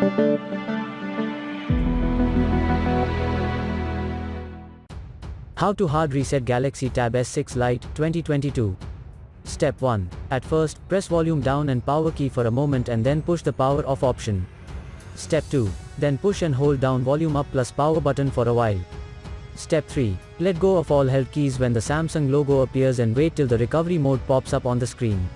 How to hard reset Galaxy Tab S6 Lite 2022. Step 1. At first, press volume down and power key for a moment and then push the power off option. Step 2. Then push and hold down volume up plus power button for a while. Step 3. Let go of all held keys when the Samsung logo appears and wait till the recovery mode pops up on the screen.